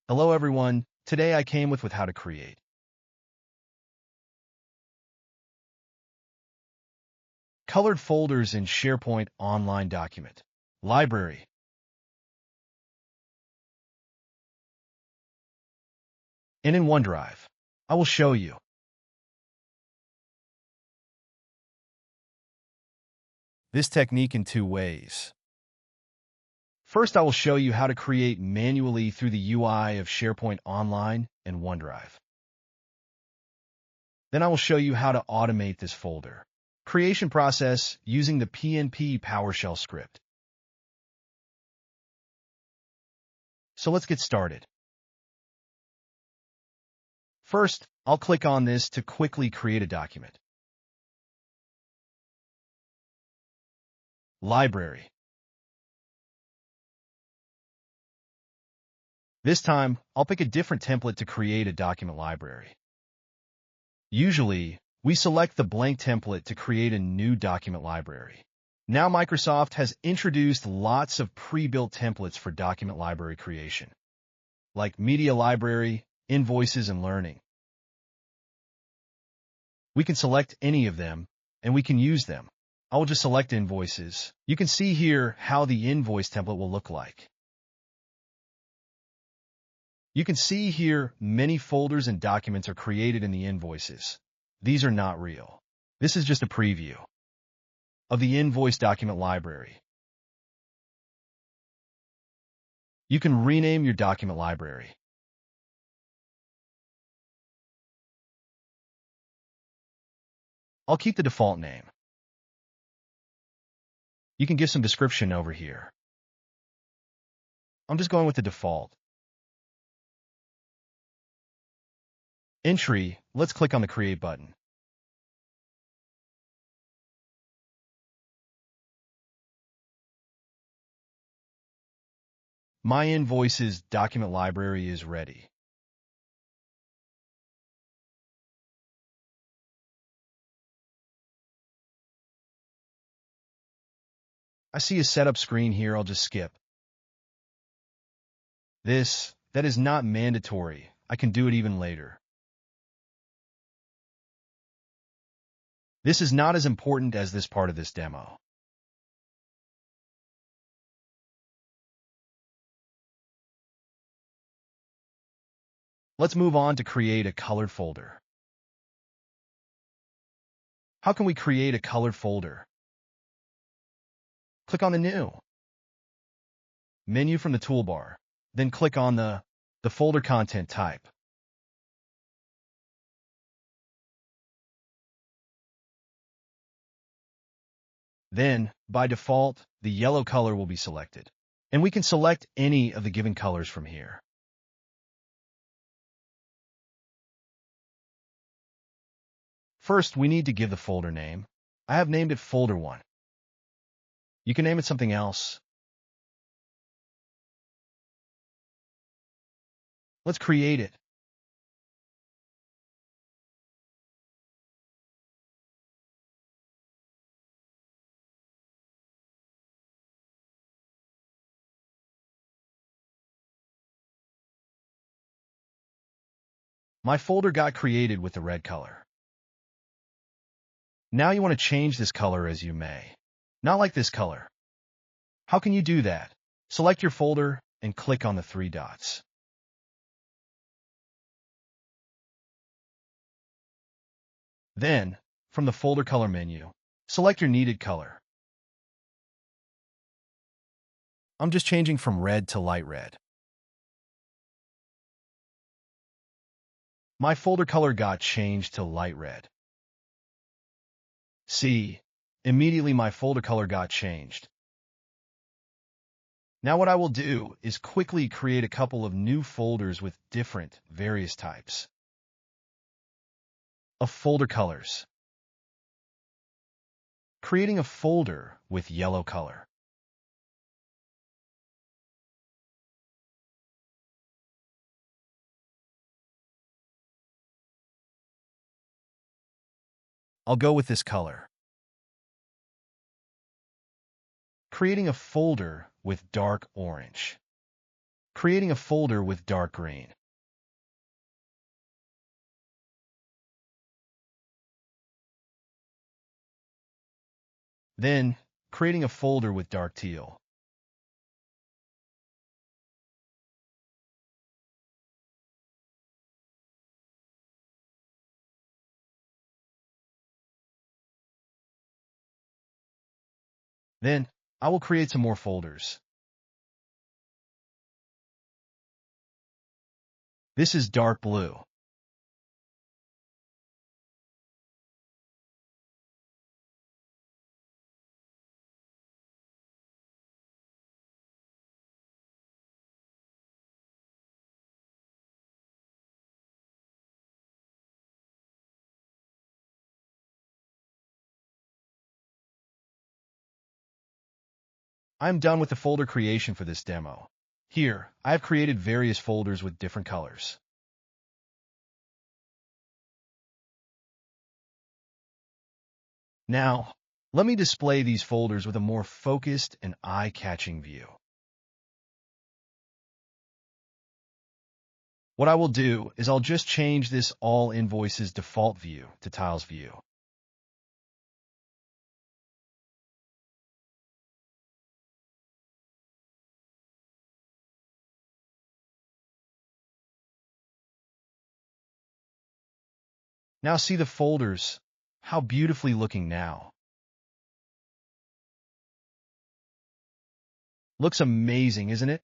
Hello everyone, today I came with how to create colored folders in SharePoint Online document, library, and in OneDrive. I will show you. This technique in two ways. First, I will show you how to create manually through the UI of SharePoint Online and OneDrive. Then I will show you how to automate this folder creation process using the PnP PowerShell script. So let's get started. First, I'll click on this to quickly create a document. Library. This time, I'll pick a different template to create a document library. Usually, we select the blank template to create a new document library. Now Microsoft has introduced lots of pre-built templates for document library creation, like Media Library, Invoices, and Learning. We can select any of them, and we can use them. I will just select Invoices. You can see here how the invoice template will look like. You can see here many folders and documents are created in the invoices. These are not real. This is just a preview of the invoice document library. You can rename your document library. I'll keep the default name. You can give some description over here. I'm just going with the default. Entry, let's click on the Create button. My Invoices document library is ready. I see a setup screen here, I'll just skip. That is not mandatory. I can do it even later. This is not as important as this part of this demo. Let's move on to create a colored folder. How can we create a colored folder? Click on the New menu from the toolbar, then click on the folder content type. Then, by default, the yellow color will be selected, and we can select any of the given colors from here. First, we need to give the folder name. I have named it Folder 1. You can name it something else. Let's create it. My folder got created with the red color. Now you want to change this color as you may. Not like this color. How can you do that? Select your folder and click on the three dots. Then, from the folder color menu, select your needed color. I'm just changing from red to light red. My folder color got changed to light red. See, immediately my folder color got changed. Now what I will do is quickly create a couple of new folders with different, various types of folder colors. Creating a folder with yellow color. I'll go with this color. Creating a folder with dark orange. creating a folder with dark green. Then, creating a folder with dark teal. Then, I will create some more folders. This is dark blue. I'm done with the folder creation for this demo. Here, I have created various folders with different colors. Now, let me display these folders with a more focused and eye-catching view. What I will do is I'll just change this All Invoices default view to Tiles view. Now see the folders. How beautifully looking now. Looks amazing, isn't it?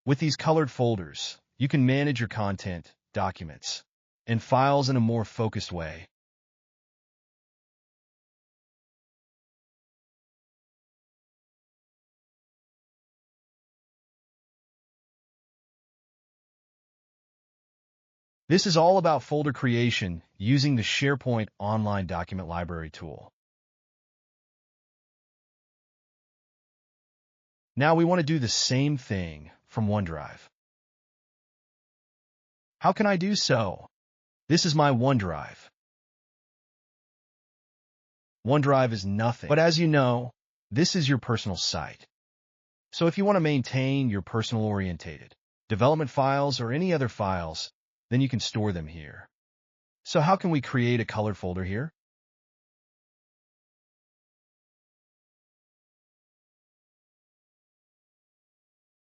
With these colored folders, you can manage your content, documents, and files in a more focused way. This is all about folder creation using the SharePoint Online Document Library tool. Now we want to do the same thing from OneDrive. How can I do so? This is my OneDrive. OneDrive is nothing, but as you know, this is your personal site. So if you want to maintain your personal-oriented development files or any other files, then you can store them here. So how can we create a colored folder here?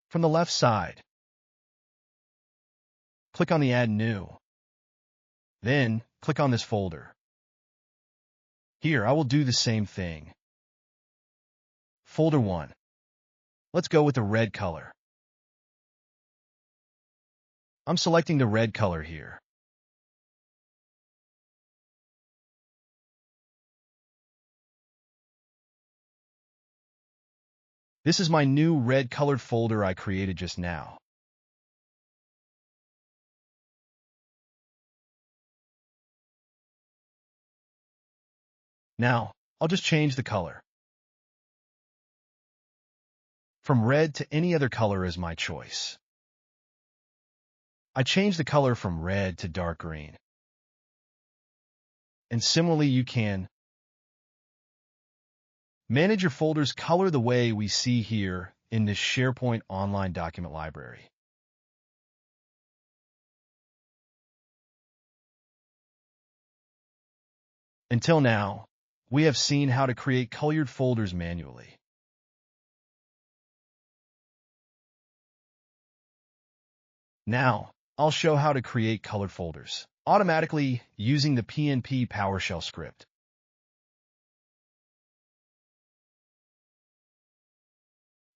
From the left side, click on the Add New. Then, click on this folder. Here, I will do the same thing. Folder 1. Let's go with the red color. I'm selecting the red color here. This is my new red colored folder I created just now. Now, I'll just change the color. From red to any other color is my choice. I changed the color from red to dark green. And similarly, you can manage your folder's color the way we see here in this SharePoint Online Document Library. Until now, we have seen how to create colored folders manually. Now, I'll show how to create colored folders automatically using the PnP PowerShell script.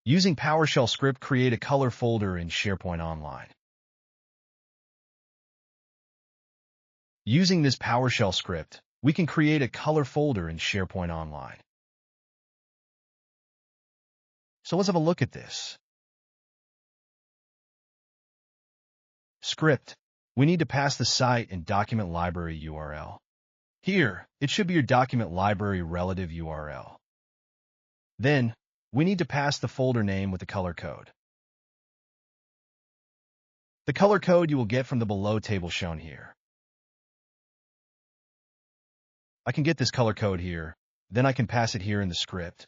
Using PowerShell script, create a color folder in SharePoint Online. Using this PowerShell script, we can create a color folder in SharePoint Online. So let's have a look at this. Script. We need to pass the site and document library URL. Here, it should be your document library relative URL. Then, we need to pass the folder name with the color code. The color code you will get from the below table shown here. I can get this color code here, then I can pass it here in the script.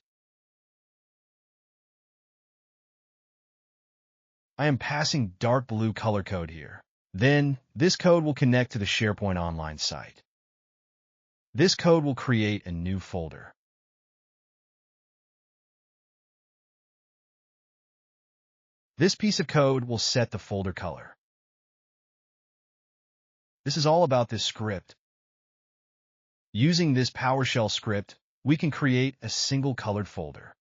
I am passing dark blue color code here. Then, this code will connect to the SharePoint Online site. This code will create a new folder. This piece of code will set the folder color. This is all about this script. Using this PowerShell script, we can create a single colored folder.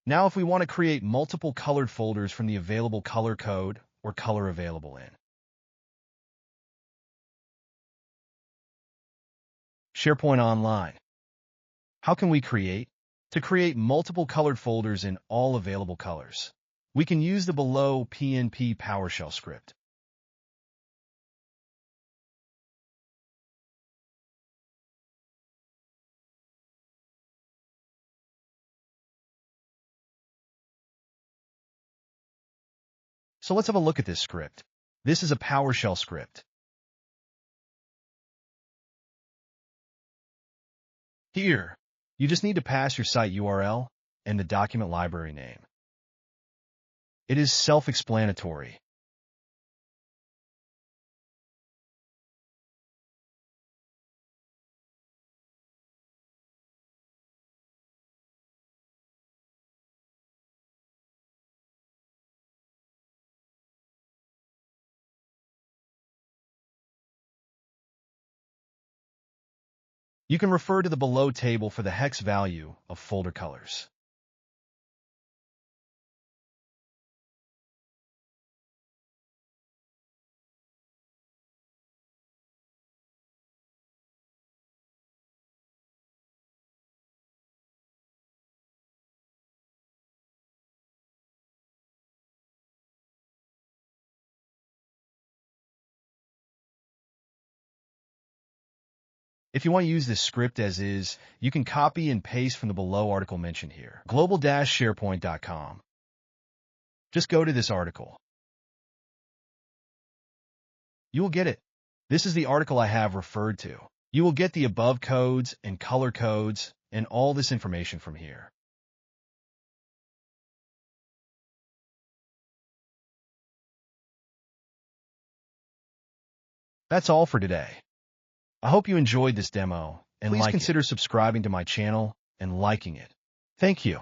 Now, if we want to create multiple colored folders from the available color code or color available in SharePoint Online, how can we create? To create multiple colored folders in all available colors, we can use the below PnP PowerShell script. So let's have a look at this script. This is a PowerShell script. Here, you just need to pass your site URL and the document library name. It is self-explanatory. You can refer to the below table for the hex value of folder colors. If you want to use this script as is, you can copy and paste from the below article mentioned here, global-sharepoint.com. Just go to this article. You will get it. This is the article I have referred to. You will get the above codes and color codes and all this information from here. That's all for today. I hope you enjoyed this demo, and please consider subscribing to my channel and liking it. Thank you.